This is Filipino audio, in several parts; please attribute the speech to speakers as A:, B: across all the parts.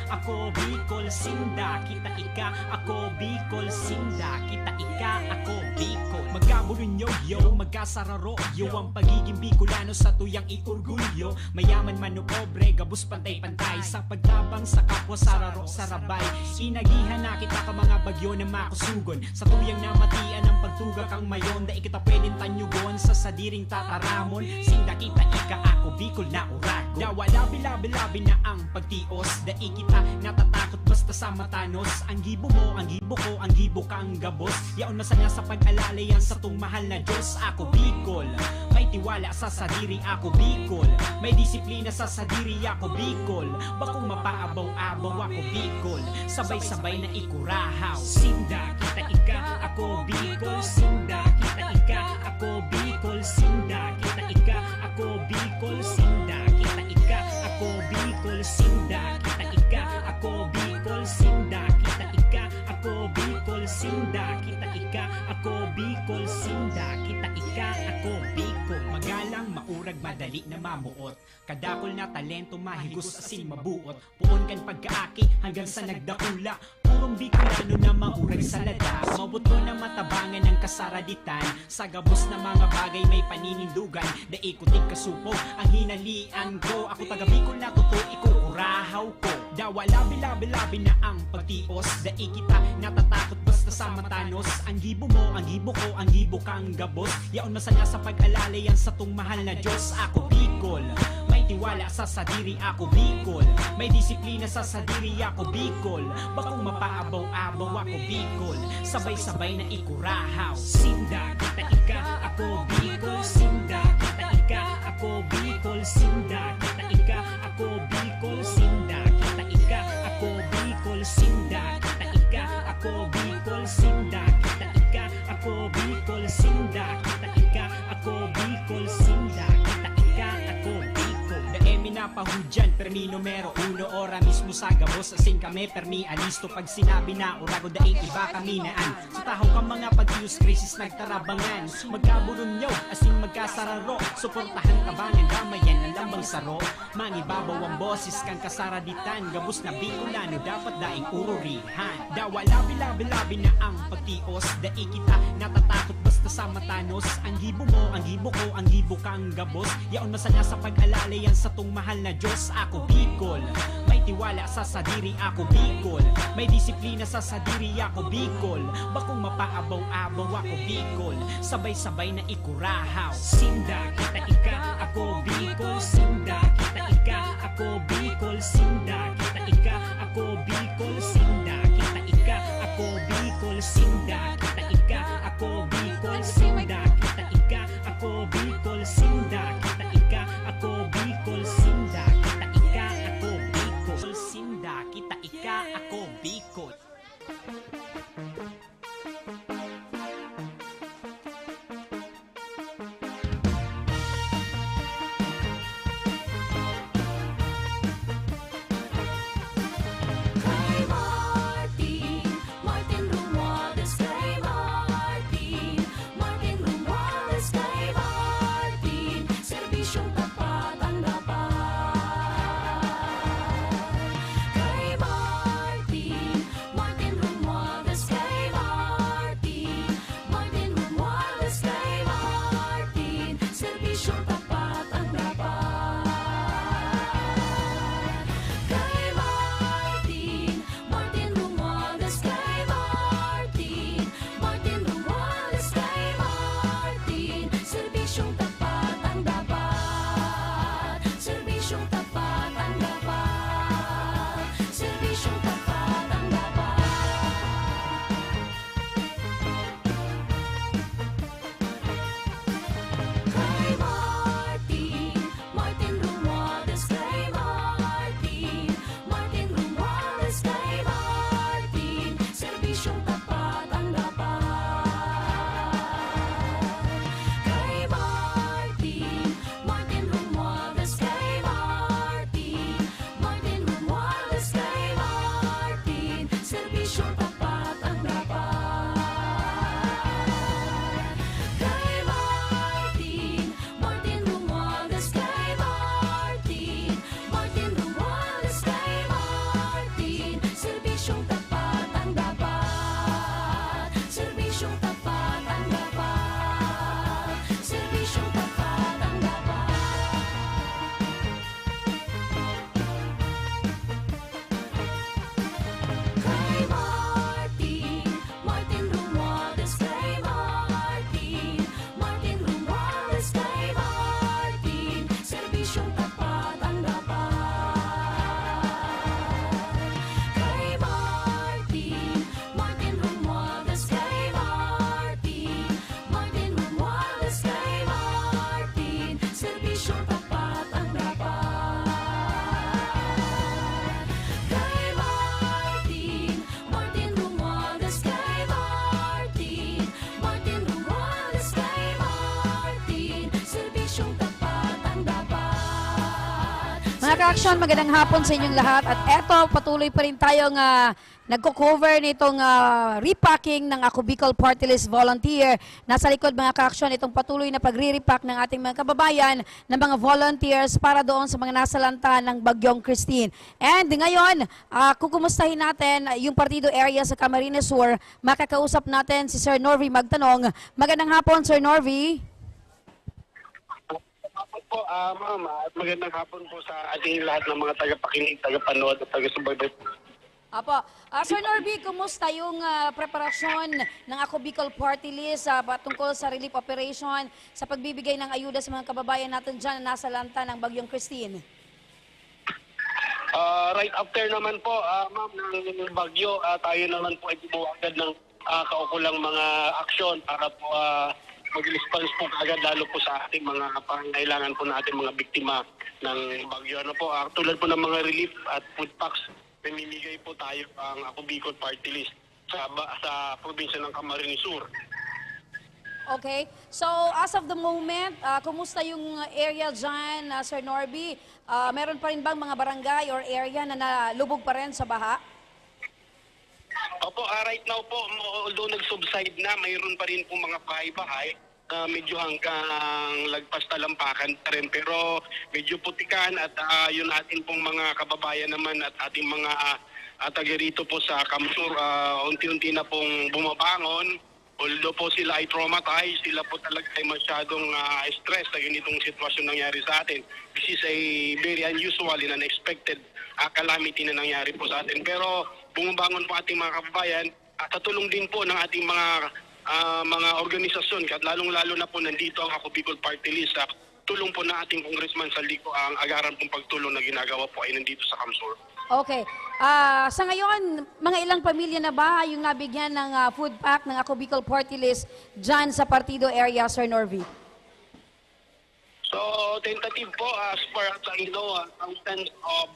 A: ako Bicol Sinda. Kita ika, ako Bicol Sinda. Kita ika, ako Bicol. Magkabunin yo, magkasararo yo. Ang pagiging Bicolano sa tuyang iorgulyo. Mayaman man o pobre, gabos pantay-pantay. Sa pagtabang sa kapwa sararo sarabay. Inagihan na kita ka mga bagyo na makusugon. Sa tuyang namatian ang pagtuga kang mayon. Da ikita pwedeng tanyugon sa sadiring tataramon. Sinda kita ika, ako Bicol na urago. Da wala bilabi-labi na ang pagtios. Da ikita natatakot basta sa matanos. Ang gibo mo, ang gibo ko, ang gibo ka ang gabos. Yaon masaya sa pag-alala yan sa tung mahal na Diyos. Ako Bicol, may tiwala sa sadiri. Ako Bicol, may disiplina sa sadiri. Ako Bicol, bakong mapaabaw-abaw. Ako Bicol, sabay-sabay na ikurahaw. Sinda, kita ika, ako Bicol Sinda. Kita ika, ako Bicol Sinda. Kita ika, ako Bicol Sinda. Kita ika, ako Bicol Sinda. Kita ika, ako Bicol Sinda. Kita ika, ako Bicol Sinda. Kita ika, ako Bicol Sinda. Kita ika, ako Bicol. Magalang, maurag, madali na mamuot. Kadakol na talento, mahigos asin mabuot. Puon kan pagkaaki hanggang sa nagdakula. Purong Bicolano na maurag sa ladas. Mabuto na matabangan ng kasaraditan. Sa gabos na mga bagay may paninindugan. Daikuting kasupo ang hinalian ko. Ako taga Bicol na totoo, ikukurahaw ko. Dawa labi-labi-labi na ang pagtios. Daikita natatakot basta sa matanos. Ang gibo mo, ang gibo ko, ang gibo kang gabos. Yaon masaya sa pag-alala yan sa tung mahal na Diyos. Ako Bicol, may tiwala sa sadiri. Ako Bicol, may disiplina sa sadiri. Ako Bicol, bakong mapaabaw-abaw. Ako Bicol, sabay-sabay na ikurahaw. Sinda, kita ika, ako Bicol Sinda. Kita ika, ako Bicol Sinda. Kita ika, ako Bicol Sinda. Kita ika, ako Bicol Sinda. Kita ika, ako Bicol Sinda. Kita ika, ako Bicol Sinda. Kita ika, ako Bicol Sinda. Kita ika, ako Bicol. Daemi na pahudyan, permi numero uno. Ora mismo sa gabos, asing kami permi alisto. Pag sinabi na urago daing iba kami naan. Sa tahaw ka mga pag-ius krisis nagtarabangan. Magkaburun yaw, asing magkasararo. Suportahan tabangan, damayan ang lambang saro. Mangibabaw ang boses kang kasaraditan. Gabos na Bicolano, dapat daing ururihan. Dawa labi-labi-labi na ang pagtios. Daikita natatakot basta sa matanos. Ang gibo mo, ang gibo ko, ang gibo kang gabos. Yaon masaya sa pag-alala yan sa tung mahal na Diyos. Ako Bicol, may tiwala sa sadiri. Ako Bicol, may disiplina sa sadiri. Ako Bicol, bakong mapaabaw-abaw. Ako Bicol, sabay-sabay na ikurahaw. Sinda, kita ika, ako Bicol Sinda. Kita ika, ako Bicol Sinda. Kita ika, ako Bicol Sinda. Kita ika, ako Bicol Sinda. Kita ika, ako Bicol Sinda. Kita ika, ako Bicol Sinda. Kita ika, ako Bicol Sinda. Kita ika, ako Bicol Sinda. Kita ika, ako Bicol.
B: Mga ka-aksyon, magandang hapon sa inyong lahat. At eto, patuloy pa rin tayong nagko-cover nitong repacking ng Ako Bicol Party List Volunteer. Nasa likod mga ka-aksyon itong patuloy na pagre-repack ng ating mga kababayan ng mga volunteers para doon sa mga nasalanta ng Bagyong Christine. And ngayon, kukumustahin natin yung partido area sa Camarines Sur. Makakausap natin si Sir Norvie Magtanong. Magandang hapon, Sir Norvie.
C: Po, ma'am, at magandang hapon po sa ating lahat ng mga tagapakinig, tagapanood at taga-subaybay.
B: Apo. Sir Norvie, kumusta yung preparasyon ng Ako Bicol Party List tungkol sa relief operation sa pagbibigay ng ayuda sa mga kababayan natin dyan na nasa lanta ng Bagyong Christine?
C: Right after naman po, ma'am, ng bagyo, tayo naman po ay gumawa agad ng kaukulang mga aksyon para po mag-response po agad lalo po sa ating mga pangangailangan po na ating mga biktima ng bagyo. Ano po, tulad po ng mga relief at food packs, pamimigay po tayo ang Ako Bicol Party List sa probinsya ng Camarines Sur.
B: Okay. So, as of the moment, kumusta yung area dyan, Sir Norvie? Meron pa rin bang mga barangay or area na nalubog pa rin sa baha?
C: Opo, right now po, although nag-subside na, mayroon pa rin po mga bahay-bahay medyo hanggang lagpas talampakan pa rin. Pero medyo putikan at yun atin pong mga kababayan naman at ating mga taga rito po sa Kamsur, unti-unti na pong bumabangon. Although po sila ay traumatized, sila po talaga ay masyadong stress sa ganitong sitwasyon nangyari sa atin. This is a very unusual and unexpected calamity na nangyari po sa atin. Pero bumabangon po ating mga kababayan at sa tulong din po ng ating mga organisasyon at lalong-lalo na po nandito ang Ako Bicol Party List. Tulong po ng ating Congressman Saldico, ang agaran pong pagtulong na ginagawa po ay nandito sa Kamsur.
B: Okay. Sa ngayon, mga ilang pamilya na ba yung nabigyan ng food pack ng Ako Bicol Party List dyan sa partido area, Sir Norvie?
C: So, tentative po, as far as I know, thousands of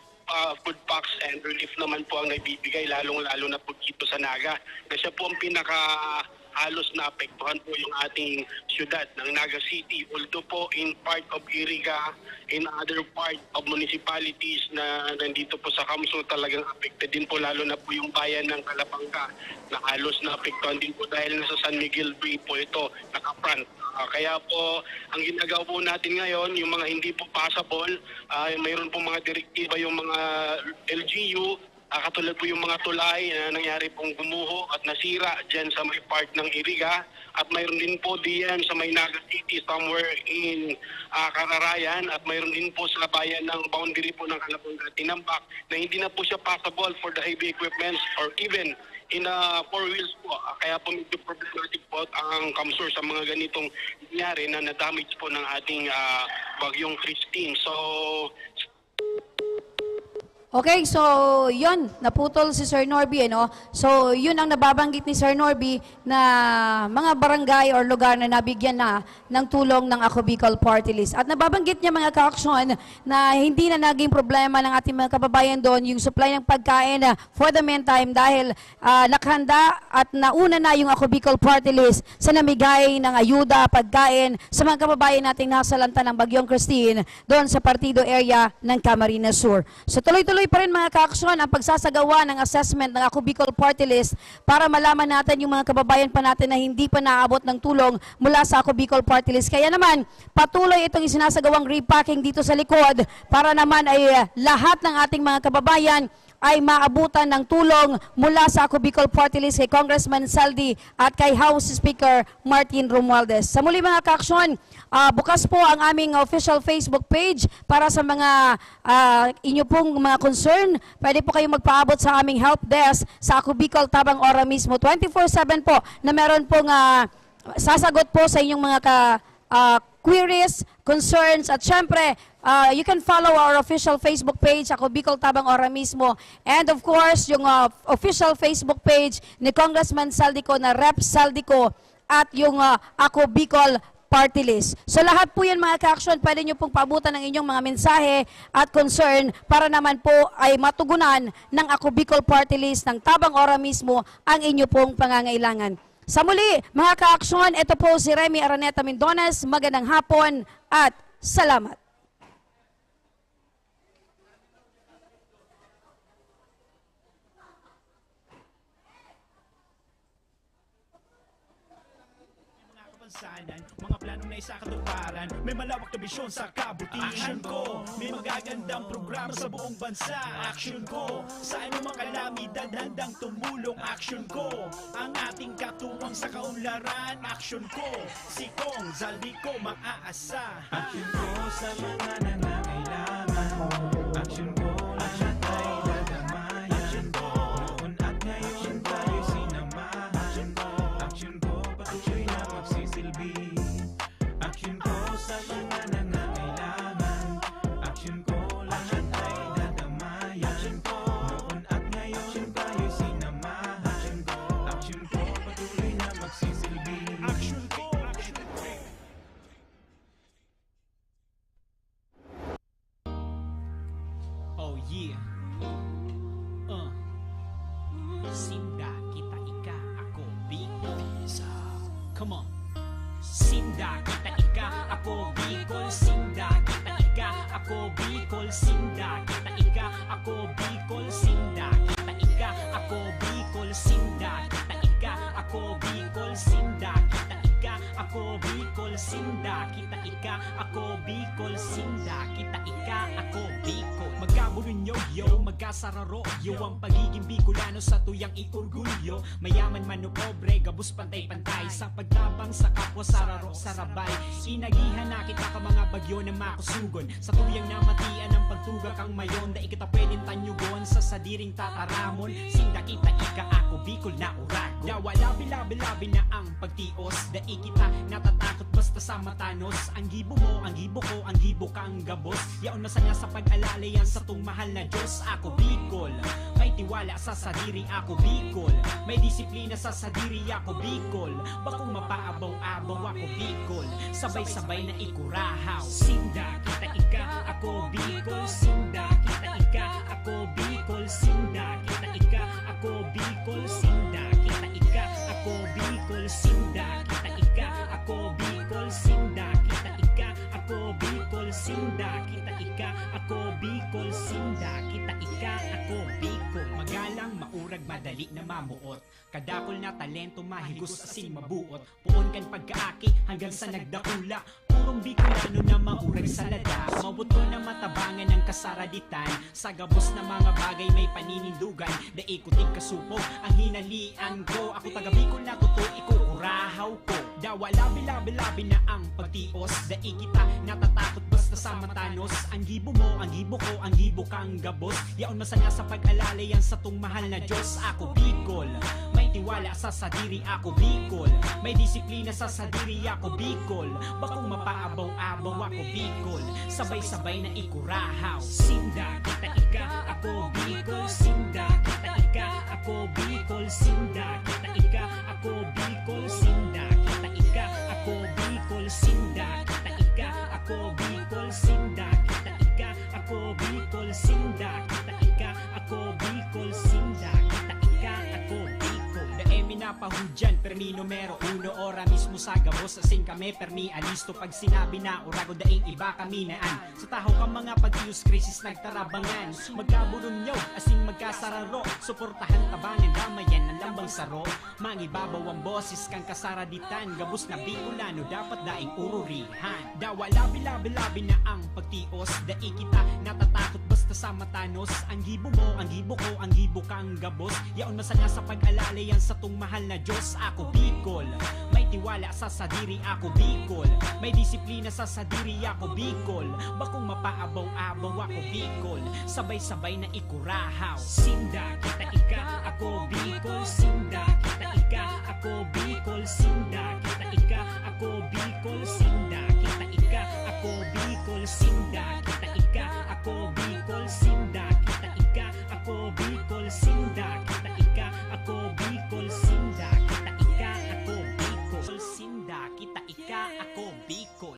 C: food packs and relief naman po ang naibibigay, lalong-lalo na po dito sa Naga. Kasi po ang halos na apektuhan po yung ating syudad ng Naga City. Although po in part of Iriga, in other part of municipalities na nandito po sa Kamsur, talagang affected din po, lalo na po yung bayan ng Kalapanga na halos na apektuhan din po dahil nasa San Miguel Bay po ito nakafront. Kaya po, ang ginagawa po natin ngayon, yung mga hindi po passable, mayroon po mga direktiba yung mga LGU, katulad po yung mga tulay na nangyari pong gumuho at nasira dyan sa may part ng Iriga. At mayroon din po diyan sa may Naga City, somewhere in Kararayan. At mayroon din po sa bayan ng boundary po ng Kalapanga, Tinambak, na hindi na po siya passable for the heavy equipments or even in four wheels po. Kaya po medyo problematic po ang Kamsur sa mga ganitong nangyari na na-damage po ng ating Bagyong Christine. So,
B: okay, so yun, naputol si Sir Norvie, ano? So yun ang nababanggit ni Sir Norvie na mga barangay or lugar na nabigyan na ng tulong ng Ako Bicol Party List. At nababanggit niya mga ka-aksyon na hindi na naging problema ng ating mga kababayan doon yung supply ng pagkain for the meantime dahil nakahanda at nauna na yung Ako Bicol Party List sa namigay ng ayuda, pagkain sa mga kababayan nating nasalanta ng Bagyong Christine doon sa partido area ng Camarines Sur. So tuloy-tuloy pa rin mga ka-aksyon ang pagsasagawa ng assessment ng Ako Bicol Party List para malaman natin yung mga kababayan pa natin na hindi pa naabot ng tulong mula sa Ako Bicol Party List. Kaya naman, patuloy itong isinasagawang repacking dito sa likod para naman ay lahat ng ating mga kababayan ay maabutan ng tulong mula sa Ako Bicol Party List kay Congressman Saldi at kay House Speaker Martin Romualdez. Sa muli mga ka-aksyon, bukas po ang aming official Facebook page para sa mga inyo pong mga concern. Pwede po kayong magpaabot sa aming help desk sa Ako Bicol Tabang Ora mismo. 24/7 po na meron pong sasagot po sa inyong mga queries, concerns, at syempre, you can follow our official Facebook page, Ako Bicol Tabang Ora mismo. And of course, yung official Facebook page ni Congressman Saldico na Rep Saldico at yung Ako Bicol Party List. So lahat po yan mga ka-aksyon, pwede nyo pong paabutan ng inyong mga mensahe at concern para naman po ay matugunan ng Ako Bicol Party List ng Tabang Ora mismo ang inyo pong pangangailangan. Sa muli, mga ka-aksyon, ito po si Remy Araneta Mendones. Magandang hapon at salamat.
A: kapansanan, mga plano na isa katuparan. May malawak na bisyon sa kabutihan ko. May magagandang programa sa buong bansa. Action ko, sa anumang kalamidad handang tumulong. Action ko, ang ating katuwang sa kaunlaran. Action ko, si Kong Zaldi ko maaasa.
D: Action ko sa mga nangangailangan. Action ko lahat ay dadamayan. Action ko noon at ngayon tayo'y sinamahan. Action ko patuloy na magsisilbi. Action ko sa mga nangangailangan. Action ko lahat ay dadamayan. Action ko noon at ngayon tayo'y sinamahan. Action ko patuloy na magsisilbi.
A: Action ko, oh yeah. Sinda, kita, ika, ako, Bicol. Come on. Sinda, kita, ika, ako, Bicol. Sinda, kita, ika, ako, Bicol. Sinda, kita, ika, ako, Bicol. Sinda, kita, ika, ako, Bicol. Sinda, kita, ika, ako, Bicol. Sinda, kita, ika, ako, Bicol. Sinda, kita, ika, ako, Bicol. Sinda, kita, ika, ako, Bicol. Magkabulun yo, magkasararo yo. Ang pagiging Bicolano sa tuyang iorgulyo. Mayaman man o pobre, gabus pantay-pantay. Sa pagtabang sa kapwa sararo, sarabay. Inagihan na kita ka mga bagyo na makusugon. Sa tuyang namatian ng pagtugak ang mayon. Da ikita pwedeng tanyugon sa sadiring tataramon. Sinda, kita, ika, ako, Bicol na urago. Dawa labi-labi na ang pagtios. Da ikita natatakot basta sa matanos. Ang gibo mo, ang gibo ko, ang gibo kang gabos. Yaon masaya sa pag-alala yan sa tung mahal na Diyos. Ako, Bicol, may tiwala sa sadiri. Ako, Bicol, may disiplina sa sadiri. Ako, Bicol, bakong mapaabaw-abaw. Ako, Bicol, sabay-sabay na ikurahaw. Sinda, kita, ika, ako, Bicol. Sinda, kita, ika, ako, Bicol. Sinda, kita, ika, ako, Bicol. Sinda, kita, ika, ako, Bicol. Sinda, kita, ika, ako, Bicol. Sinda, kita, ika, ako, Bicol. Sinda, kita, ika, ako, Bicol. Sinda, kita, ika, ako, Bicol. Magalang, maurag, madali na mamuot. Kadakol na talento, mahigos asing mabuot. Puon kan pagkaaki hanggang sa nagdakula. Purong Bicolano na maurag sa lada. Mabuto na matabangan ng kasaraditan. Sa gabos na mga bagay may paninindugan. Daikuting kasupog ang hinalian ko. Ako taga Bicol na kuto, ikukurahaw ko. Dawa labi-labi na ang pagtios. Daikita natatakot basta sa matanos. Ang gibo mo, ang gibo ko, ang gibo kang gabos. Yaon masaya sa pag-alala yan sa tung mahal na Diyos. Ako, Bicol, may tiwala sa sadiri. Ako, Bicol, may disiplina sa sadiri. Ako, Bicol, bakong mapaabaw-abaw. Ako, Bicol, sabay-sabay na ikurahaw. Sinda, kita, ika, ako, Bicol. Sinda, kita, ika, ako, Bicol. Sinda, kita, ika, ako, Bicol. Sinda, kita, ika, ako, Bicol. Sinda, kita, ika, ako, Bicol. Sinda, kita, ika, ako, Bicol. Sinda, kita, ika, ako, Bicol. Sinda, kita, ika, ako, Bicol. Daemi na pahudyan, permi numero uno. Ora mismo sa gabos, asing kami permi alisto. Pag sinabi na urago daing iba kami naan. Sa tahaw ka mga pag-ius krisis nagtarabangan. Magkabulunyaw, asing magkasararo. Suportahan tabangan, damayan ng lambang saro. Mangibabaw ang boses kang kasaraditan. Gabos na Bicolano, dapat daing ururihan. Dawa labi-labi na ang pagtios. Daikita natatakot basta sa matanos. Ang gibo mo, ang gibo ko, ang gibo kang gabos. Yaon masaya sa pag-alala yan sa tung mahal na Diyos. Ako, Bicol, may tiwala sa sadiri. Ako, Bicol, may disiplina sa sadiri. Ako, Bicol, bakong mapaabaw-abaw. Ako, Bicol, sabay-sabay na ikurahaw. Sinda, kita, ika, ako, Bicol. Sinda, kita, ika, ako, Bicol. Sinda, kita, ika, ako, Bicol. Sinda, kita, ika, ako, Bicol. Sinda, kita, ika, ako, Bicol. Sinda, kita, ika, ako, Bicol. Sinda, kita, ika, ako, Bicol. Sinda, kita, ika, ako, Bicol. Sinda, kita, ika, ako, Bicol.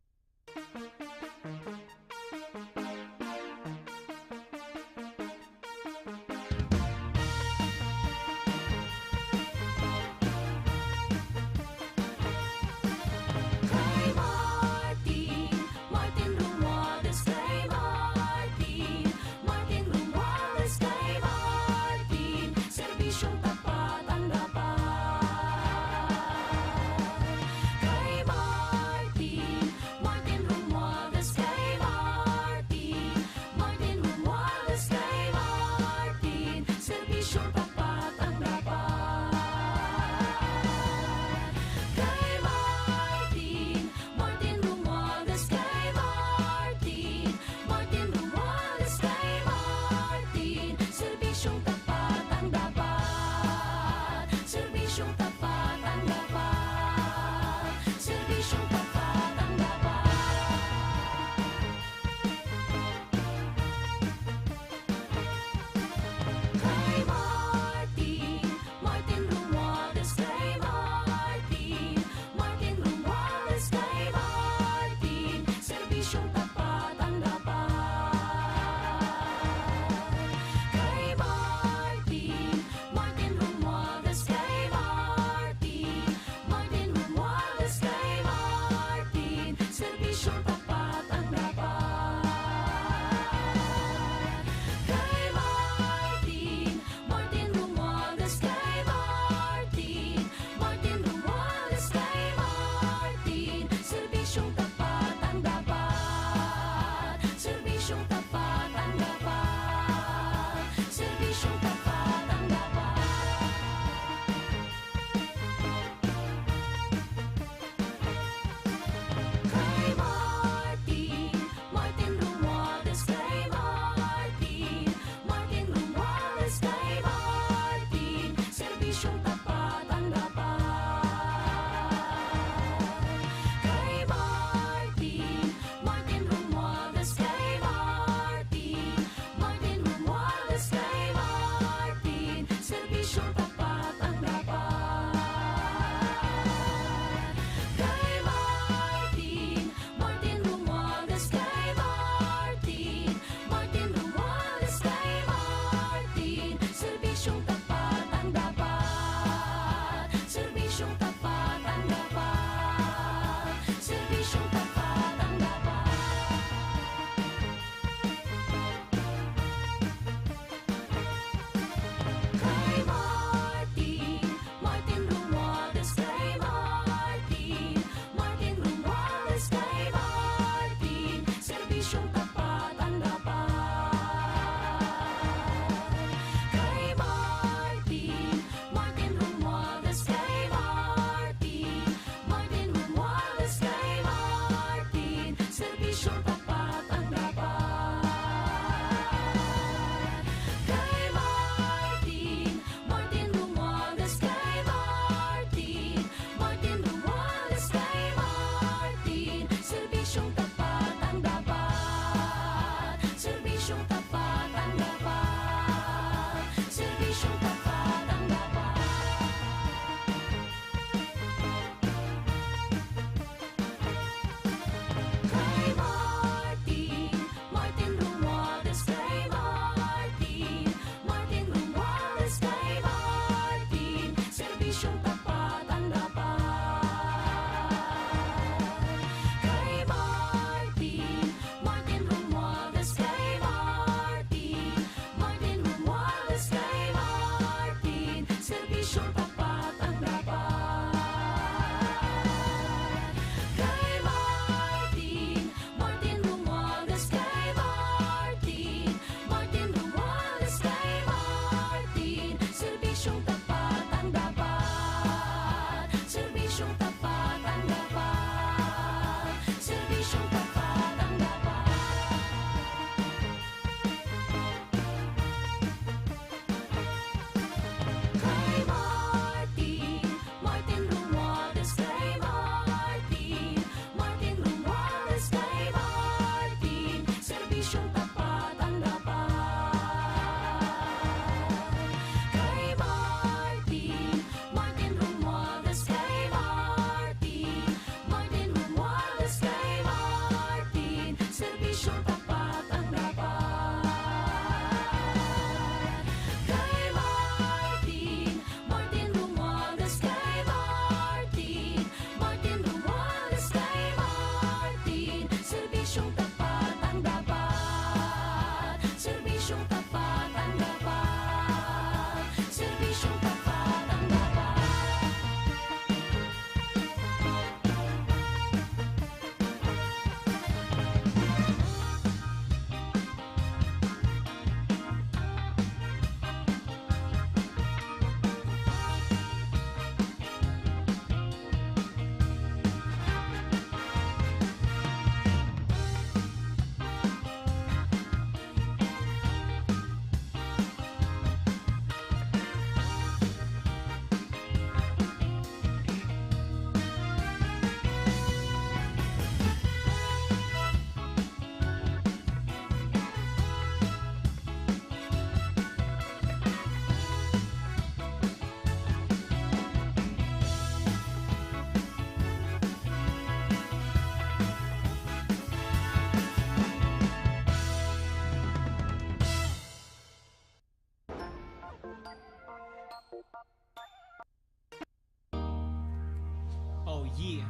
A: Oh yeah.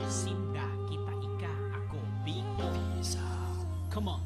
A: Sinda, kita, ika, ako, Bicol. Come on.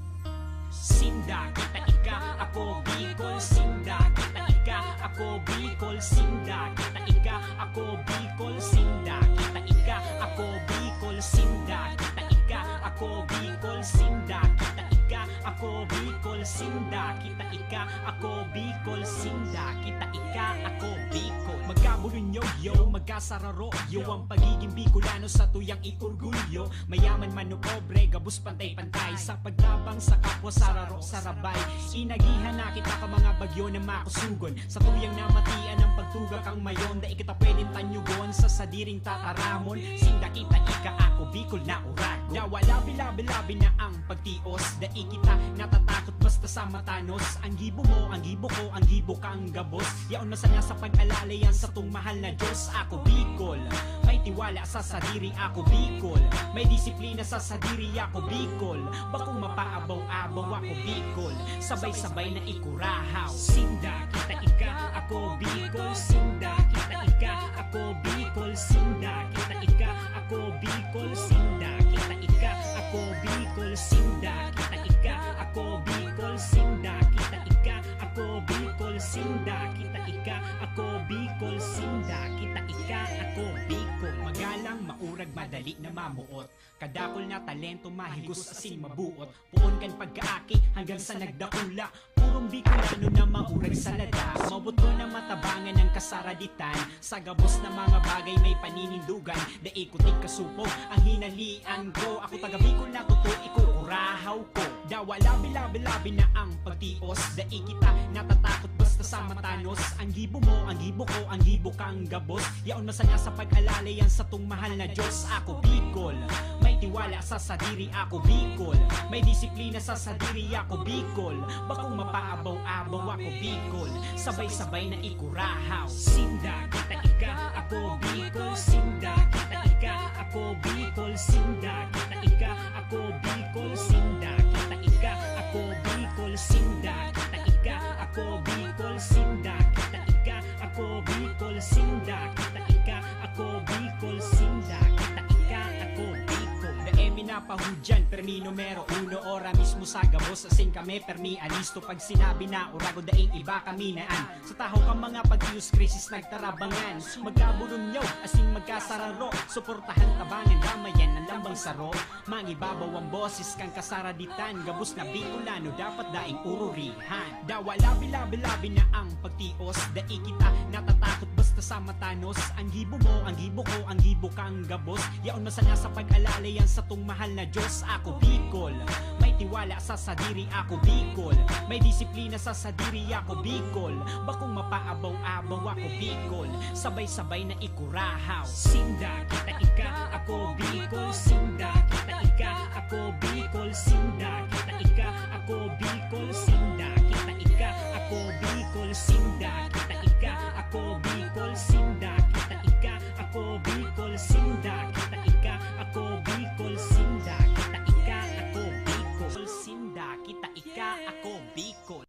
A: Sinda, kita, ika, ako, Bicol. Sinda, kita, ika, ako, Bicol. Sinda, kita, ika, ako, Bicol. Sinda, kita, ika, ako, Bicol. Sinda, kita, ika, ako, Bicol. Sinda, kita, ika, ako, Bicol. Sinda, kita, ika, ako, Bicol. Sinda, kita, ika, ako, Bicol. Magkaburunyo, yo, magkasararo, yo. Ang pagiging Bicolano sa tuyang iorgulyo. Mayaman man o pobre, gabos pantay-pantay. Sa pagtabang sa kapwa, sararo, sarabay. Inagihan na kita ka mga bagyo na makusugon. Sa tuyang namatian ng pagtugak ang mayon. Da kita pwedeng tanyugon sa sadiring tataramon. Sinda, kita, ika, ako, Bicol na urago. Dawa, labi-labi-labi na ang pagtios. Da kita natatakot basta sa matanos. Ang gibo mo, ang gibo ko, ang gibo kang gabos. Yaon masaya sa pag-alala yan sa tung mahal na Diyos. Ako, Bicol, may tiwala sa sadiri. Ako, Bicol, may disiplina sa sadiri. Ako, Bicol, bakong mapaabaw-abaw. Ako, Bicol, sabay-sabay na ikurahaw. Sinda, kita, ika, ako, Bicol. Sinda, kita, ika, ako, Bicol. Sinda, kita, ika, ako, Bicol. Sinda, kita, ika, ako, Bicol. Sinda, kita, ika, ako, Bicol. Sinda, kita, ika, ako, Bicol. Sinda, kita, ika, ako, Bicol. Sinda, kita, ika, ako, Bicol. Magalang, maurag, madali na mamuot. Kadakol na talento, mahigos asin mabuot. Puon kan pagkaaki hanggang sa nagdakula. Purong Bicolano na maurag sa ladas. Mabuto na matabangan ng kasaraditan. Sa gabos na mga bagay may paninindugan. Daikutik kasupog ang hinalian ko. Ako taga Bicol na totoo, ikukurahaw ko. Dawa, labi-labi-labi na ang pagtios. Dai kita natatakot basta sa matanos. Ang gibo mo, ang gibo ko, ang gibo kang gabos. Yaon masaya sa pag-alala yan sa tung mahal na Diyos. Ako, Bicol, may tiwala sa sadiri. Ako, Bicol, may disiplina sa sadiri. Ako, Bicol, bakong mapaabaw-abaw. Ako, Bicol, sabay-sabay na ikurahaw. Sinda, kita, ika, ako, Bicol. Sinda, kita, ika, ako, Bicol. Sinda, kita, ika, ako, Bicol. Sinda, kita, ika, ako, Bicol. Sinda, kita, ika, ako, Bicol. Sinda, kita, ika, ako, Bicol. Sinda, kita, ika, ako, Bicol. Sinda, kita, ika, ako, Bicol. Daemi na pahudyan, permi numero uno. Ora mismo sa gabos, asin kami permi alisto. Pag sinabi na urago daing iba kami naan. Sa taho ka mga pag-ius krisis nagtarabangan. Magkaburunyaw, asin magkasararo. Suportahan tabangan, damayan ng lambang saro. Mangibabaw ang boses kang kasaraditan. Gabos na Bicolano, dapat daing ururihan. Dawa, labi-labi-labi na ang pagtios. Dai kita natatakot basta sa matanos. Ang gibo mo, ang gibo ko, ang gibo kang gabos. Yaon masaya sa pag-alala yan sa tung mahal na Diyos. Ako, Bicol, may tiwala sa sadiri. Ako, Bicol, may disiplina sa sadiri. Ako, Bicol, bakong mapaabaw-abaw. Ako, Bicol, sabay-sabay na ikurahaw. Sinda, kita, ika, ako, Bicol. Sinda, kita, ika, ako, Bicol. Sinda, kita, ika, ako, Bicol. Sinda, kita, ika, ako, Bicol. Sinda, kita, ika, ako, Bicol. Sinda, kita, ika, ako, Bicol. Sinda, kita, ika, ako, Bicol. Sinda, kita, ika, ako, Bicol. Sinda, kita, ika, ako, Bicol.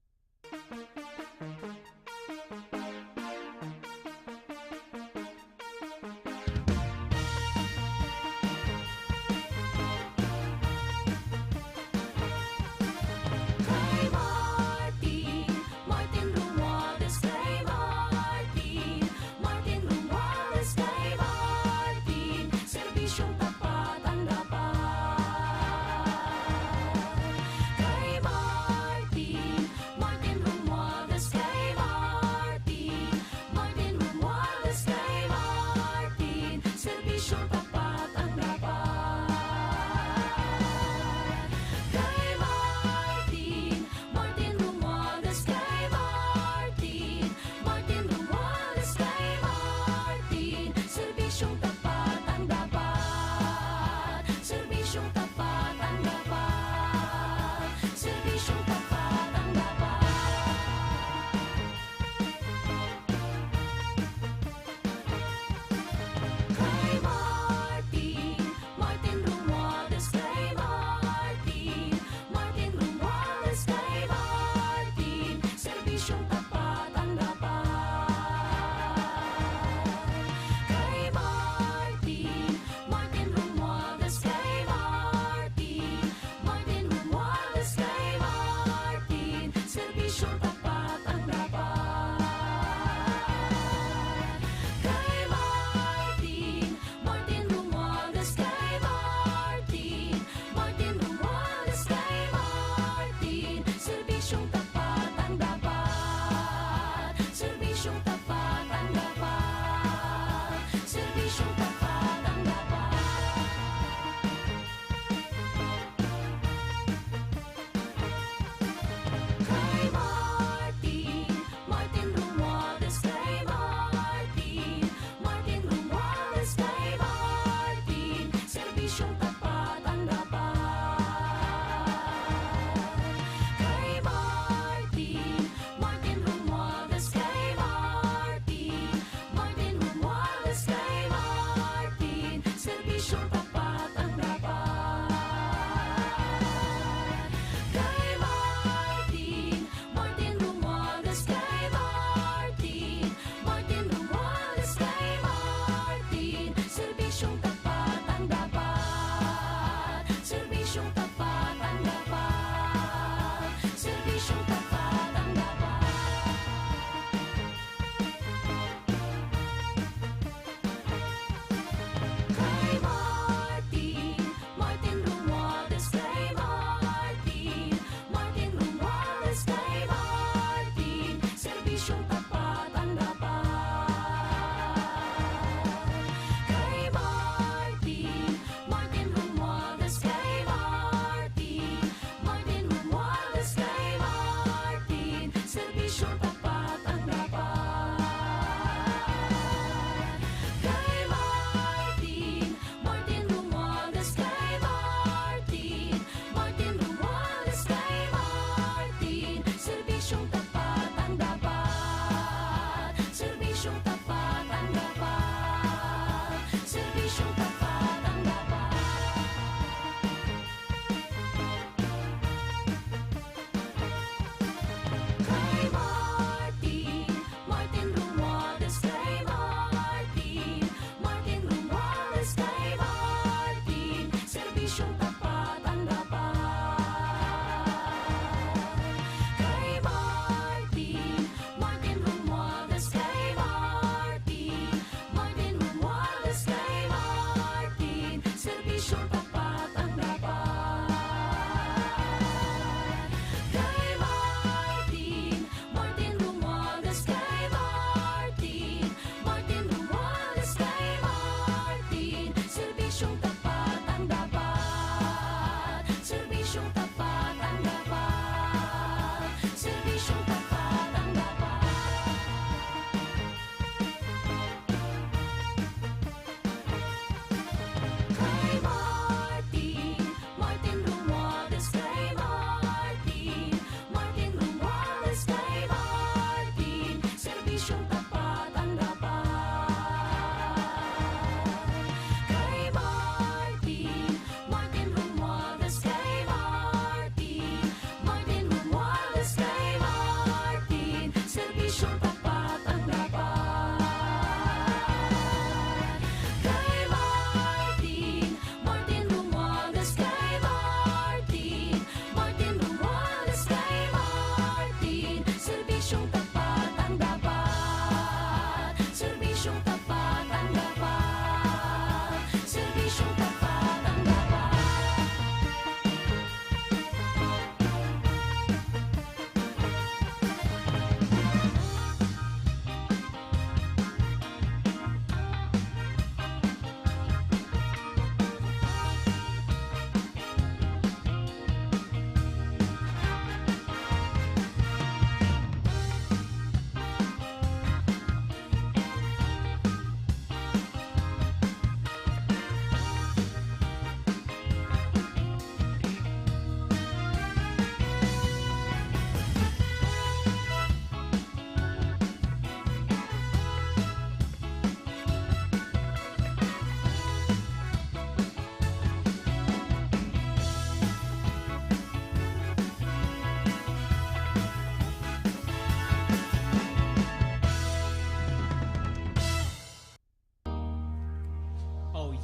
E: Kay Martin Romualdez, kay Martin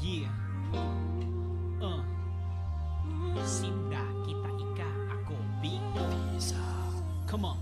A: Yeah. Sinda, kita, ika, ako, Bicol. Come on.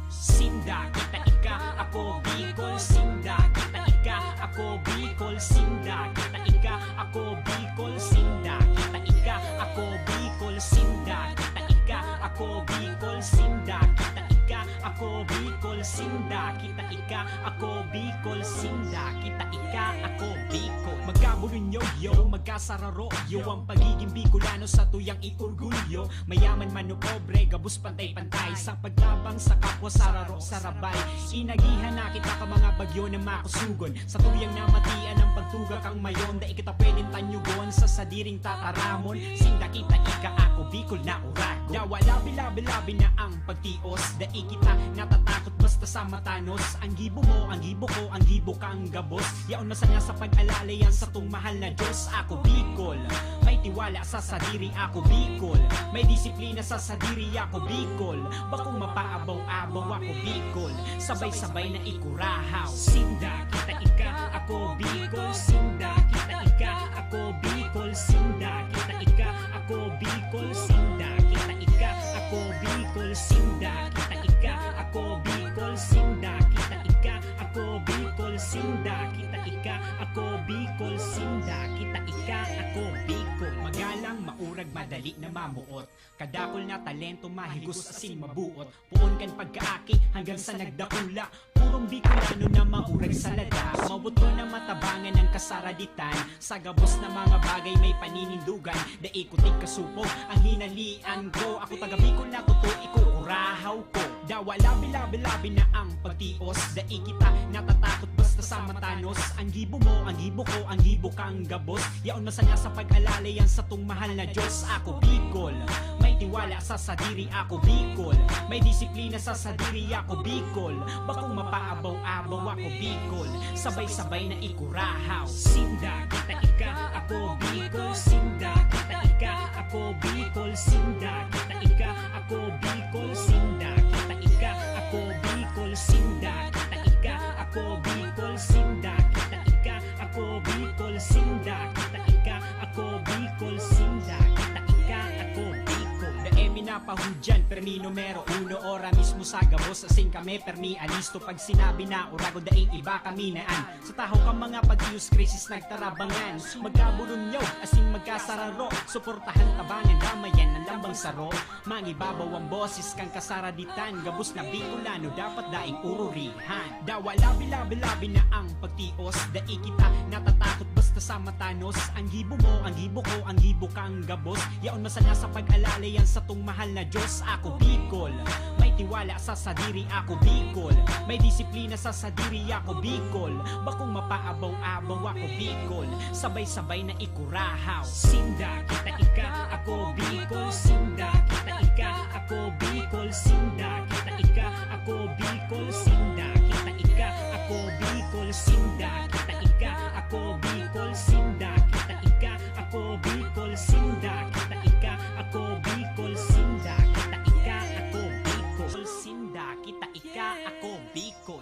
A: Sinda, kita, ika, ako, Bicol. Sinda, kita, ika, ako, Bicol. Sinda, kita, ika, ako, Bicol. Sinda, kita, ika, ako, Bicol. Sinda, kita, ika, ako, Bicol. Sinda, kita, ika, ako, Bicol. Sinda, kita, ika, ako, Bicol. Sinda, kita, ika, ako, Bicol. Magkamulunyo, yo, magkasararo, yo. Ang pagiging Bicolano sa tuyang iorgulyo. Mayaman man o pobre, gabus pantay-pantay. Sa paglabang sa kapwa, sararo, sarabay. Inagihan na kita ka mga bagyo na makusugon. Sa tuyang namatian ng pagtugak ang mayon. Da ikita pwedeng tanyugon sa sadiring tataramon. Sinda, kita, ika, ako, Bicol na urago. Dawa, labi-labi-labi na ang pagtios. Da ikita natatakot basta sa matanos. Ang gibo mo, ang gibo ko, ang gibo kang gabos. Yaon na sana sa pag-alala yan sa tung mahal na Diyos. Ako, Bicol, may tiwala sa sadiri. Ako, Bicol, may disiplina sa sadiri. Ako, Bicol, bakong mapaabaw-abaw. Ako, Bicol, sabay-sabay na ikurahaw. Sinda, kita, ika, ako, Bicol. Sinda, kita, ika, ako, Bicol. Sinda, kita, ika, ako, Bicol. Sinda, kita, ika, ako, Bicol. Sinda, kita, ika, ako, Bicol. Sinda, kita, ika, ako, Bicol. Sinda, kita, ika, ako, Bicol. Sinda, kita, ika, ako, Bicol. Magalang, maurag, madali na mamuot. Kadakol na talento, mahigos asin mabuot. Puon kan pagkaaki hanggang sa nagdakula. Purong Bicolano na maurag sa lada. Mabuto na matabangan ng kasaraditan. Sa gabos na mga bagay may paninindugan. Daikutig kasupog ang hinalian ko. Ako taga Bicol na totoo, ikukurahaw ko. Dawa, labi-labi-labi na ang pagtios. Daikita natatakot basta sa matanos. Ang gibo mo, ang gibo ko, ang gibo kang gabos. Yaon masaya sa pag-alala yan sa tung mahal na Diyos. Ako, Bicol, may tiwala sa sadiri. Ako, Bicol, may disiplina sa sadiri. Ako, Bicol, bakong mapaabaw-abaw. Ako, Bicol, sabay-sabay na ikurahaw. Sinda, kita, ika, ako, Bicol. Sinda, kita, ika, ako, Bicol. Sinda, kita, ika, ako, Bicol. Sinda, kita, ika, ako, Bicol. Sinda, kita, ika, ako, Bicol. Sinda, kita, ika, ako, Bicol. Sinda, kita, ika, ako, Bicol. Sinda, kita, ika, ako, Bicol. Daemi na pahudyan, permi numero uno. Ora mismo sa gabos, asing kami permi alisto. Pag sinabi na urago, daing iba kami naan. Sa taho ka mga pag-ius krisis nagtarabangan. Magkabulunyaw, asing magkasararo. Suportahan tabangan, damayan ng lambang saro. Mangibabaw ang boses kang kasaraditan. Gabos na Bicolano, dapat daing ururihan. Dawa, labi-labi-labi na ang pagtios. Daikita natatakot basta sa matanos. Ang gibo mo, ang gibo ko, ang gibo kang gabos. Yaon masaya sa pag-alala yan sa tung mahal na Diyos. Ako, Bicol, may tiwala sa sadiri. Ako, Bicol, may disiplina sa sadiri. Ako, Bicol, bakong mapaabaw-abaw. Ako, Bicol, sabay-sabay na ikurahaw. Sinda, kita, ika, ako, Bicol. Sinda, kita, ika, ako, Bicol. Sinda, kita, ika, ako, Bicol. Sinda, kita, ika, ako, Bicol. Sinda, kita, ika, ako, Bicol. Sinda, kita, ika, ako, Bicol. Sinda, kita, ika, ako, Bicol. Sinda, kita, ika, ako, Bicol. Sinda, kita, ika, ako, Bicol.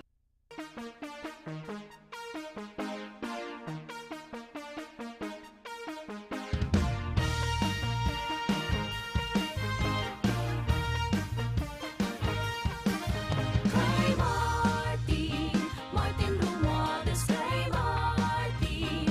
E: Kay Martin Romualdez, kay Martin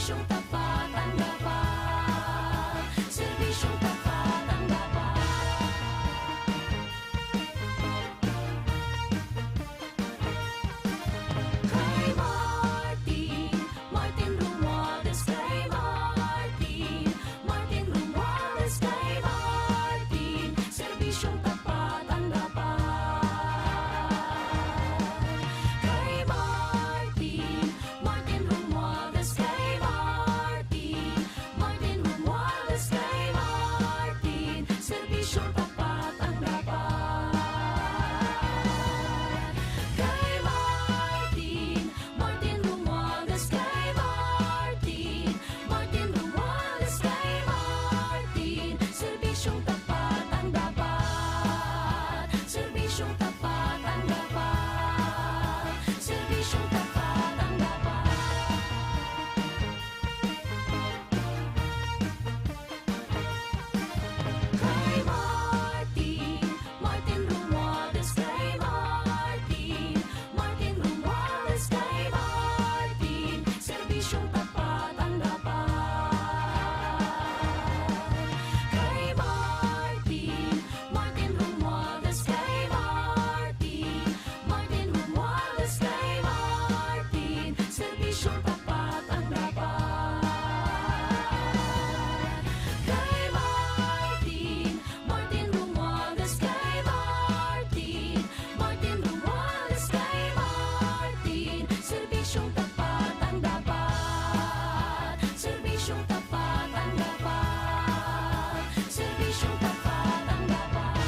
E: Serbisyong tapat ang dapat. Serbisyong tapat ang dapat. Kay Martin, Martin Romualdez. Kay Martin, Martin Romualdez. Kay Martin, serbisyong tapat ang dapat. Kay Martin, Martin Romualdez. Kay Martin, Martin Romualdez. Kay Martin, serbisyong tapat ang dapat. Kay Martin, Martin Romualdez. Kay Martin, Martin Romualdez. Kay Martin, serbisyong tapat ang dapat. Serbisyong tapat ang dapat. Serbisyong tapat ang dapat. Kay Martin, Martin Romualdez. Kay Martin, Martin Romualdez. Kay Martin, serbisyong tapat ang dapat. Kay Martin, Martin Romualdez. Kay Martin, Martin Romualdez. Kay Martin, serbisyong tapat ang dapat. Kay Martin, Martin Romualdez. Kay Martin, Martin Romualdez. Kay Martin, serbisyong tapat ang dapat. Serbisyong tapat ang dapat. Serbisyong tapat ang dapat.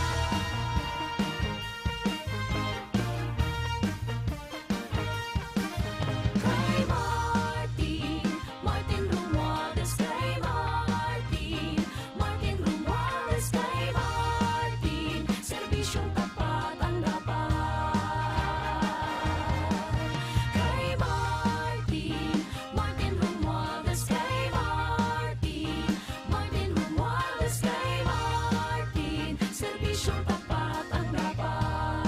E: Kay Martin, Martin Romualdez. Kay Martin, Martin Romualdez. Kay Martin, serbisyong tapat ang dapat. Kay Martin, Martin Romualdez. Kay Martin, Martin Romualdez. Kay Martin, serbisyong tapat ang dapat.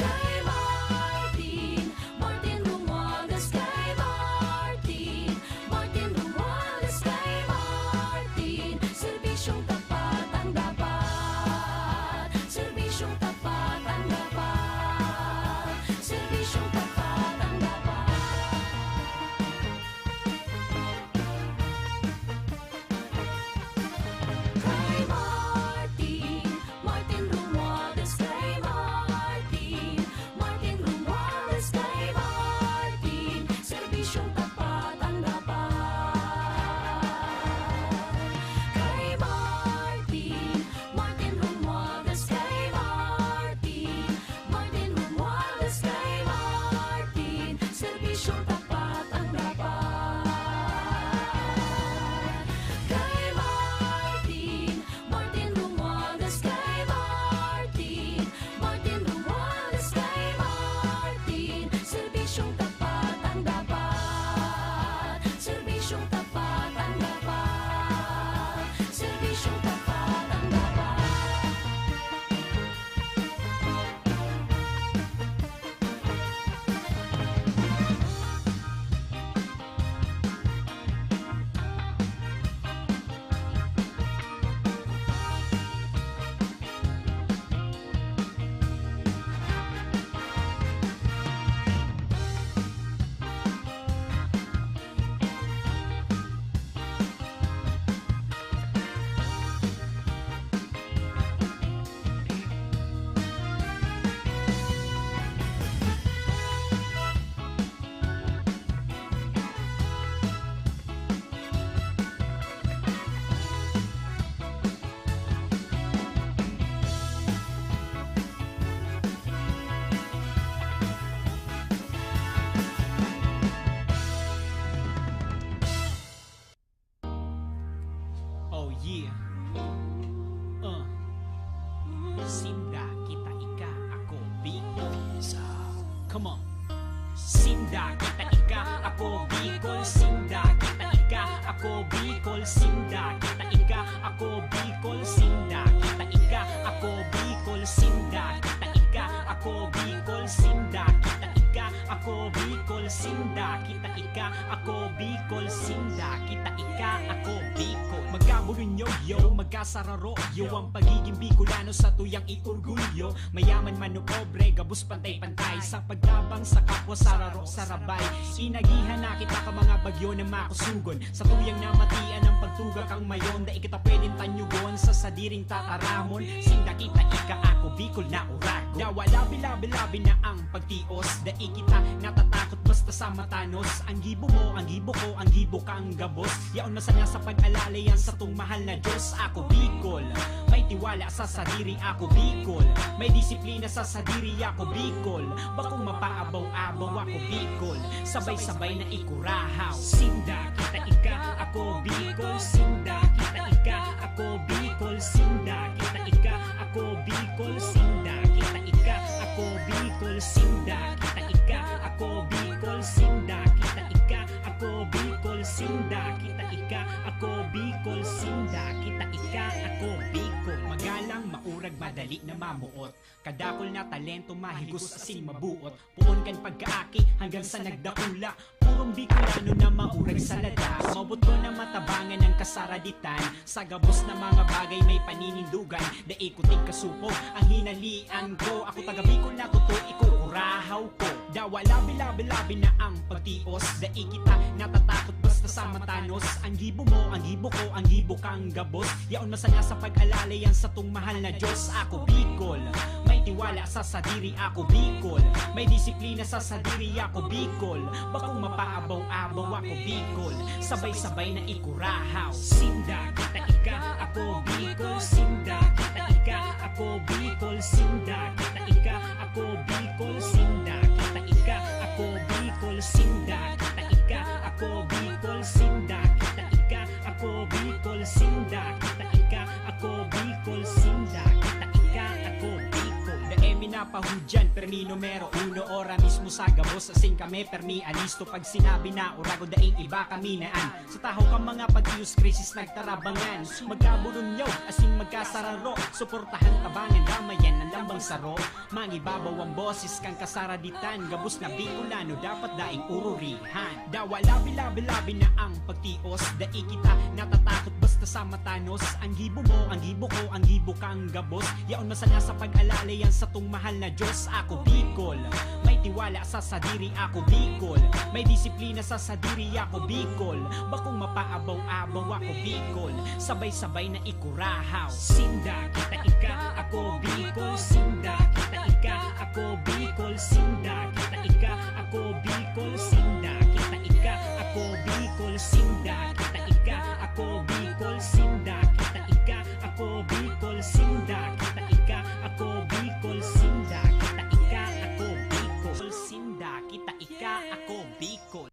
E: Kay Martin, Martin Romualdez. Kay Martin, Martin Romualdez. Kay Martin, serbisyong tapat ang dapat. Serbisyong tapat ang dapat. Serbisyong tapat ang dapat. Kay Martin, Martin Romualdez. Kay Martin, Martin Romualdez. Kay Martin, serbisyong tapat ang dapat. Kay Martin, Martin Romualdez. Kay Martin, Martin Romualdez. Kay Martin, serbisyong tapat ang dapat. Kay Martin, Martin Romualdez. Kay Martin, Martin Romualdez. Kay Martin, serbisyong tapat ang dapat. Serbisyong tapat ang dapat. Serbisyong tapat ang dapat.
A: Oh yeah. Sinda, kita, ika, ako, Bicol. Come on. Sinda, kita, ika, ako, Bicol. Sinda, kita, ika, ako, Bicol. Sinda, kita, ika, ako, Bicol. Sinda, kita, ika, ako, Bicol. Sinda, kita, ika, ako, Bicol. Sinda, kita, ika, ako, Bicol. Sinda, kita, ika, ako Bicol Sinda, kita ika, ako Bicol. Magkaburin yo, magkasararo yo, ang pagiging Bicolano sa tuyang iorgulyo. Mayaman man o pobre, gabos pantay-pantay, sa pagtabang sa kapwa sararo sarabay. Inagihan na kita ka mga bagyo na makusugon, sa tuyang namatian ng pagtuga kang mayon. Da ikita pwedeng tanyugon sa sadiring tataramon. Sinda kita ika, ako Bicol na urago. Dawa labi na ang pagtios, da ikita natatakot basta sa matanos. Ang gibo mo, ang gibo ko, ang gibo kang gabos. Yaon masaya sa pag-alala yan sa tung mahal na Diyos. Ako Bicol, may tiwala sa sadiri. Ako Bicol, may disiplina sa sadiri. Ako Bicol, bakong mapaabaw-abaw. Ako Bicol, sabay-sabay na ikurahaw. Sinda kita ika, ako Bicol Sinda, kita ika, ako Bicol Sinda, kita ika, ako Bicol Sinda, kita ika, ako Bicol Sinda, kita ika, ako Bicol Sinda, kita ika, ako Bicol Sinda, kita ika, ako Bicol Sinda, kita ika, ako Bicol. Magalang, maurag, madali na mamuot, kadakol na talento, mahigos asin mabuot. Puon kan pagkaaki hanggang sa nagdakula, purong Bicolano na maurag sa ladas. Mabuto na matabangan ng kasaraditan, sa gabos na mga bagay may paninindugan. Da ikuting kasupo ang hinalian ko, ako taga Bicol na kuto, ikukurahaw ko. Dawa labi na ang pagtios, da ikita natatakot basta sa matanos. Ang gibo mo, ang gibo ko, ang gibo kang gabos. Yaon masaya sa pag-alala yan sa tung mahal na Diyos. Ako Bicol, may tiwala sa sadiri. Ako Bicol, may disiplina sa sadiri. Ako Bicol, bakong mapaabaw-abaw. Ako Bicol, sabay-sabay na ikurahaw. Sinda kita ika, ako Bicol Sinda, kita ika, ako Bicol Sinda, kita ika, ako Bicol Sinda, kita ika, ako Bicol Sinda, kita ika, ako Bicol Sinda, kita ika, ako Bicol Sinda, kita ika, ako Bicol Sinda, kita ika, ako Bicol. Daemi na pahudyan, permi numero uno, ora mismo sa gabos, asing kami permi alisto. Pag sinabi na urago daing iba kami naan, sa taho ka mga pag-ius krisis nagtarabangan. Magkaburun yaw, asing magkasararo, suportahan tabangan, damayan ng lambang saro. Mangibabaw ang boses kang kasaraditan, gabos na Bicolano dapat daing ururihan. Dawa labi na ang pagtios, dai kita natatakot basta sa matanos. Ang gibo mo, ang gibo ko, ang gibo kang gabos. Yaon masaya sa pag-alala yan sa tung mahal na Diyos. Ako Bicol, may tiwala sa sadiri. Ako Bicol, may disiplina sa sadiri. Ako Bicol, bakong mapaabaw-abaw. Ako Bicol, sabay-sabay na ikurahaw. Sinda kita ika, ako Bicol Sinda, kita ika, ako Bicol Sinda, kita ika, ako Bicol Sinda, kita ika, ako Bicol Sinda, kita ika, ako Bicol Sinda, kita ika, ako Bicol Sinda, kita ika, ako Bicol Sinda, kita ika, ako Bicol Sinda, kita ika, ako Bicol.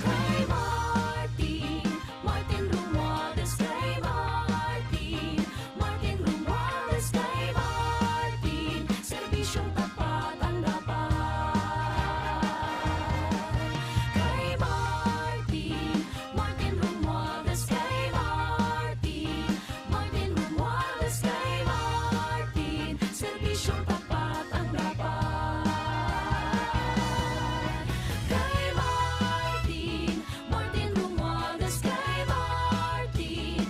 E: Kay Martin Romualdez, kay Martin Romualdez, kay Martin, serbisyong tapat ang dapat. Kay Martin Romualdez, kay Martin Romualdez, kay Martin, serbisyong tapat ang dapat. Kay Martin Romualdez, kay Martin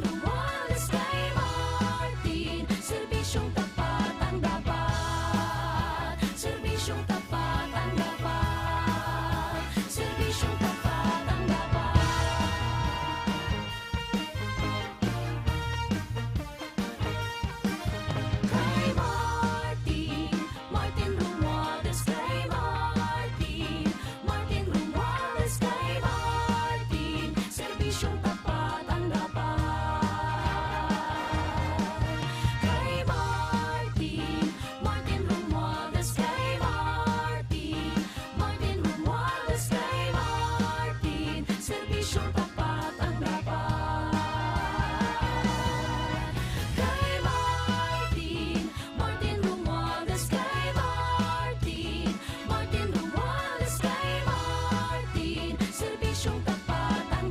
E: Romualdez, kay Martin, serbisyong tapat ang dapat. Serbisyong tapat ang dapat. Serbisyong tapat ang dapat. Kay Martin Romualdez, kay Martin Romualdez, kay Martin, serbisyong tapat ang dapat. Kay Martin Romualdez, kay Martin Romualdez, kay Martin, serbisyong tapat ang dapat. Kay Martin Romualdez, kay Martin Romualdez, kay Martin, serbisyong tapat ang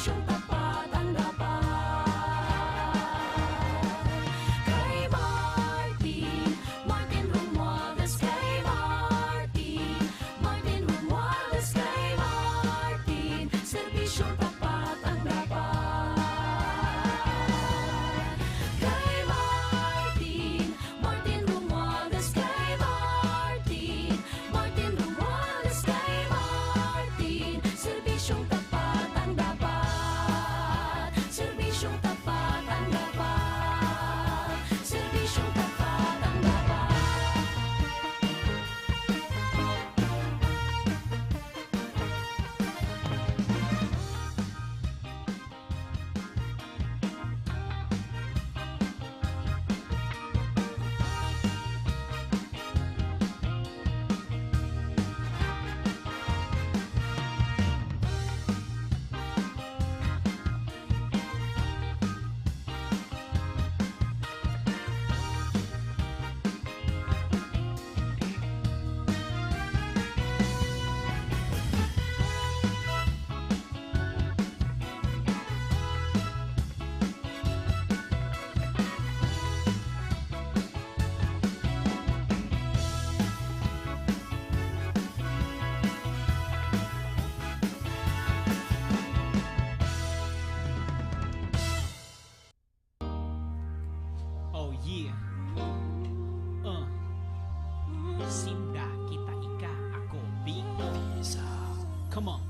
E: serbisyong tapat ang dapat. Kay Martin, Martin Romualdez, kay Martin, Martin Romualdez, kay Martin, serbisyong tapat ang dapat. Kay Martin, Martin Romualdez, kay Martin, Martin Romualdez, kay Martin, serbisyong tapat ang dapat. Serbisyong tapat ang dapat. Serbisyong tapat ang dapat.
A: Oh yeah. Sinda, kita, ika, ako, Bicol. Come on.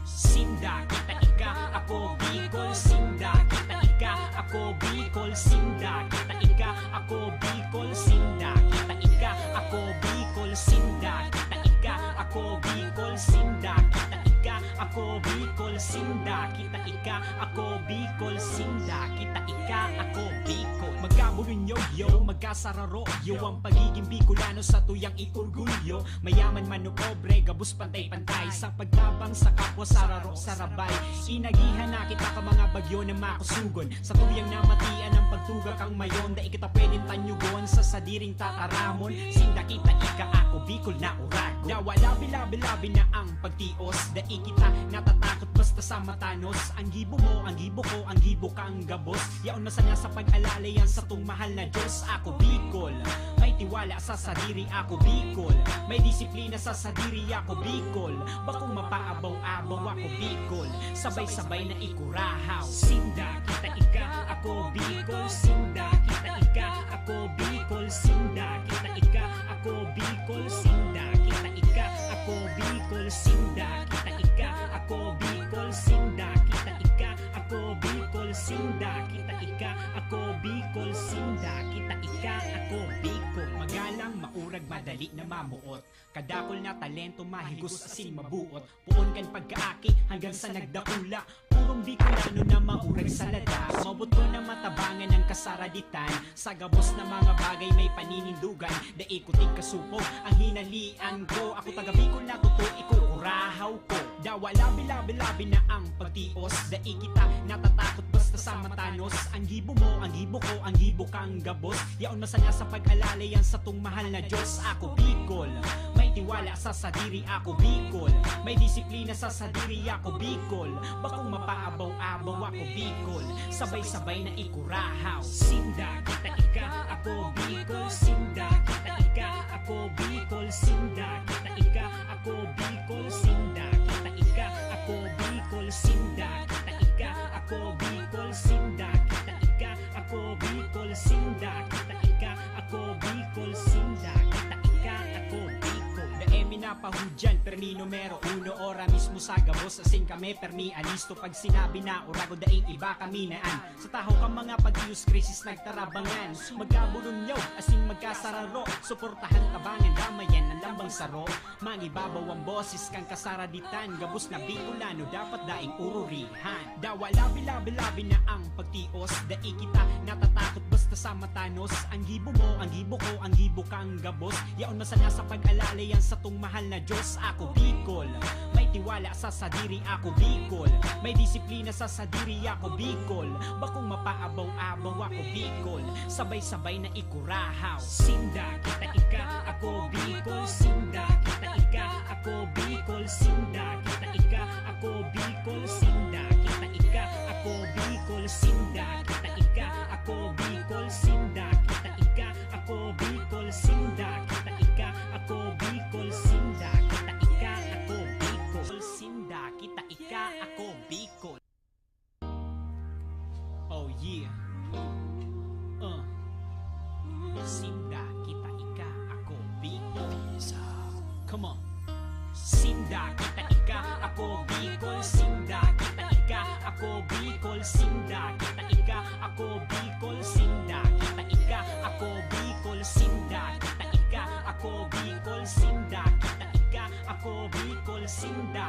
A: Sinda, kita, ika, ako, Bicol. Sinda, kita, ika, ako, Bicol. Sinda, kita, ika, ako, Bicol. Sinda, kita, ika, ako, Bicol. Sinda, kita, ika, ako, Bicol. Sinda, kita, ika, ako, Bicol. Sinda, kita, ika, ako, Bicol. Sinda, kita, ika, ako, Bicol. Magkaburin yo, magkasararo yo. Ang pagiging Bicolano sa tuyang iorgulyo. Mayaman man o pobre, gabos pantay-pantay. Sa pagtabang sa kapwa sararo sarabay. Inagihan na kita ka mga bagyo na makusugon. Sa tuyang namatian ng pagtugak ang mayon. Da ikita pwedeng tanyugon sa sadiring tataramon. Sinda kita ika ako Bicol na urag. Dawa labi-labi-labi na ang pagtios. Da ikita natatakot basta sa matanos. Ang gibo mo, ang gibo ko, ang gibo kang gabos. Yaon masaya sa pag-alala yan sa tung mahal na Diyos. Ako Bicol, may tiwala sa sadiri ako Bicol. May disiplina sa sadiri ako Bicol. Bakong mapaabaw-abaw ako Bicol. Sabay-sabay na ikurahaw. Sinda, kita ika, ako Bicol. Sinda, kita ika, ako Bicol. Sinda, kita ika, ako Bicol. Sinda, kita ika, ako Bicol. Sinda, kita ika, ako Bicol. Sinda, kita ika, ako Bicol. Sinda, kita ika, ako Bicol. Sinda, kita ika, ako Bicol. Magalang, maurag, madali na mamuot. Kadakol na talento, mahigos asin mabuot. Puon kan pagkaaki hanggang sa nagdakula. Purong Bicolano na maurag sa ladas. Mabot ko na matabangan ng kasaraditan. Sa gabos na mga bagay may paninindugan. Daikutig kasupog ang hinalian ko. Ako taga Bicol na totoo, ikukurahaw ko. Dawa labi-labi-labi na ang pagtios. Daikita natatakot basta sa matanos. Ang gibo mo, ang gibo ko, ang gibo kang gabos. Yaon masaya sa pag-alala yan sa tung mahal na Diyos. Ako Bicol, may tiwala sa sadiri ako Bicol. May disiplina sa sadiri ako Bicol. Bakong mapaabaw-abaw ako Bicol. Sabay-sabay na ikurahaw. Sinda, kita ika, ako Bicol. Sinda, kita ika, ako Bicol. Sinda, kita ika, ako Bicol. Sinda, kita ika, ako Bicol. Sinda, kita ika, ako Bicol. Sinda, kita ika, ako Bicol. Sinda, kita ika, ako Bicol. Sinda, kita ika, ako Bicol. Daemi na pahudyan, permi numero uno. Ora mismo sa gabos, asin kami permi alisto. Pag sinabi na urago daing iba kami naan. Sa taho ka mga pag-ius krisis nagtarabangan. Magkabulon yaw, asin magkasararo. Suportahan tabangan, damayan ang lambang saro. Mangibabaw ang boses kang kasaraditan. Gabos na Bicolano, dapat daing ururihan. Dawa labi-labi-labi na ang pagtios. Daikita natatakot basta sa matanos. Ang gibo mo, ang gibo ko, ang gibo kang gabos. Yaon masaya sa pag-alala yan sa tung mahal na Diyos. Ako Bicol, may tiwala sa sadiri ako Bicol. May disiplina sa sadiri ako Bicol. Bakong mapaabaw-abaw ako Bicol. Sabay-sabay na ikurahaw. Sinda, kita ika, ako Bicol. Sinda, kita ika, ako Bicol. Sinda, kita ika, ako Bicol. Sinda, kita ika,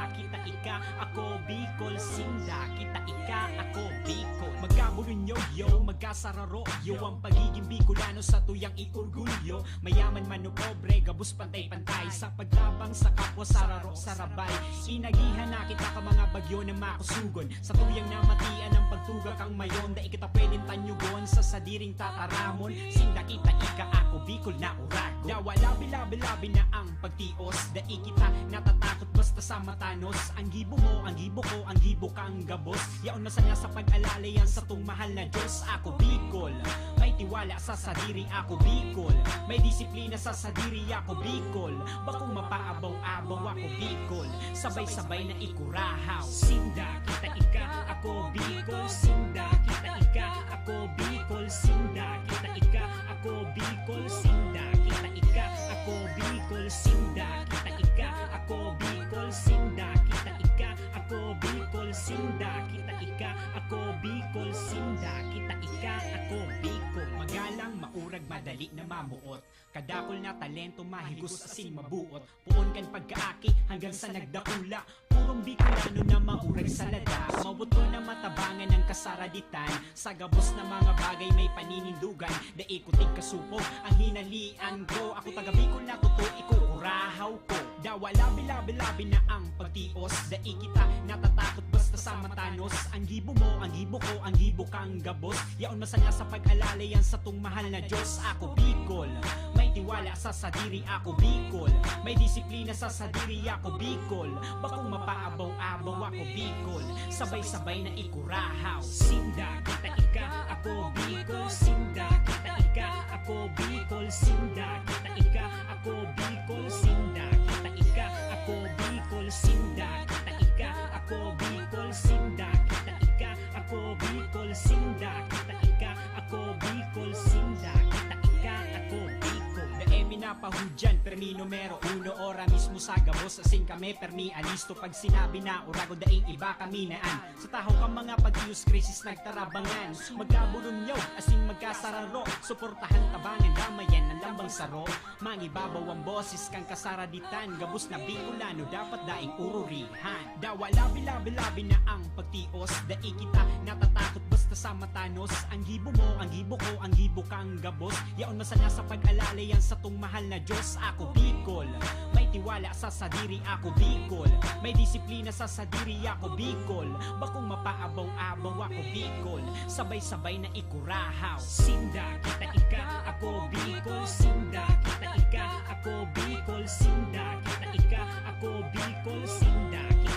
A: sinda, kita ika, ako Bicol, sinda, kita ika, ako Bicol. Magkaburunyo, yo, magkasararo, yo, ang pagiging Bicolano sa tuyang iorgulyo. Mayaman man o pobre, gabos pantay-pantay, sa pagtabang sa kapwa sararo, sarabay. Inagihan na kita ka mga bagyo na makusugon, sa tuyang namatian ng pagtugak ang mayon. Da kita pwedeng tanyugon sa sadiring tataramon, sinda kita ika, ako Bicol na urago. Dawa labi-labi-labi na ang pagtios, dai kita natatakot basta sa matanos. Ang gibo mo, ang gibo ko, ang gibo kang gabos. Yaon masaya sa pag-alala yan sa tung mahal na Diyos. Ako Bicol, may tiwala sa sadiri, ako Bicol. May disiplina sa sadiri, ako Bicol. Bakong mapaabaw-abaw, ako Bicol. Sabay-sabay na ikurahaw, sinda, kita ika, ako Bicol, sinda, kita ika, ako Bicol, sinda, kita ika, ako Bicol, sinda, kita ika, ako Bicol, sinda, kita ika, ako Bicol, sinda, kita ika, ako Bicol, sinda, kita ika, ako Bicol, sinda, kita ika, ako Bicol. Magalang, maurag, madali na mamuot, kadakol na talento, mahigos asing mabuot. Puon kan pagkaaki hanggang sa nagdakula, purong Bicolano na maurag sa lada. Mabuto na matabangan ng kasaraditan, sa gabos na mga bagay may paninindugan. Daikutig kasupo ang hinalian ko, ako taga Bicol na totoo, ikukurahaw ko. Dawa labi-labi-labi na ang pagtios, dai kita natatakot basta sa matanos. Ang gibo mo, ang gibo ko, ang gibo kang gabos. Yaon masaya sa pag-alala yan sa tung mahal na Diyos. Ako Bicol, may tiwala sa sadiri, ako Bicol. May disiplina sa sadiri, ako Bicol. Bakong mapaabaw-abaw, ako Bicol. Sabay-sabay na ikurahaw, sinda, kita ika, ako Bicol, sinda, kita ika, ako Bicol, sinda, kita ika, ako Bicol, sinda, kita ika, ako Bicol, sinda, kita ika, ako Bicol, sinda, kita ika, ako Bicol, sinda, kita ika, ako Bicol, sinda, kita ika, ako Bicol. Daemi na pahudyan, permi numero uno, ora mismo sa gabos, asing kami permi alisto. Pag sinabi na urago daing iba kami naan, sa taho ka mga pag-ius krisis nagtarabangan. Magkabulunyaw, asing magkasararo, suportahan tabangan, damayan ng lambang saro. Mangibabaw ang boses kang kasaraditan, gabos na Bicolano dapat daing ururihan. Dawa labi-labi-labi na ang pagtios, dai kita natatakot basta sa matanos. Ang gibo mo, ang gibo ko, ang gibo kang gabos. Yaon masaya sa pag-alala yan sa tung mahal na Diyos. Ako Bicol, may tiwala sa sadiri, ako Bicol. May disiplina sa sadiri, ako Bicol. Bakong mapaabaw-abaw, ako Bicol. Sabay-sabay na ikurahaw, sinda, kita ika, ako Bicol, sinda, kita ika, ako Bicol, sinda, kita ika, ako Bicol, sinda, kita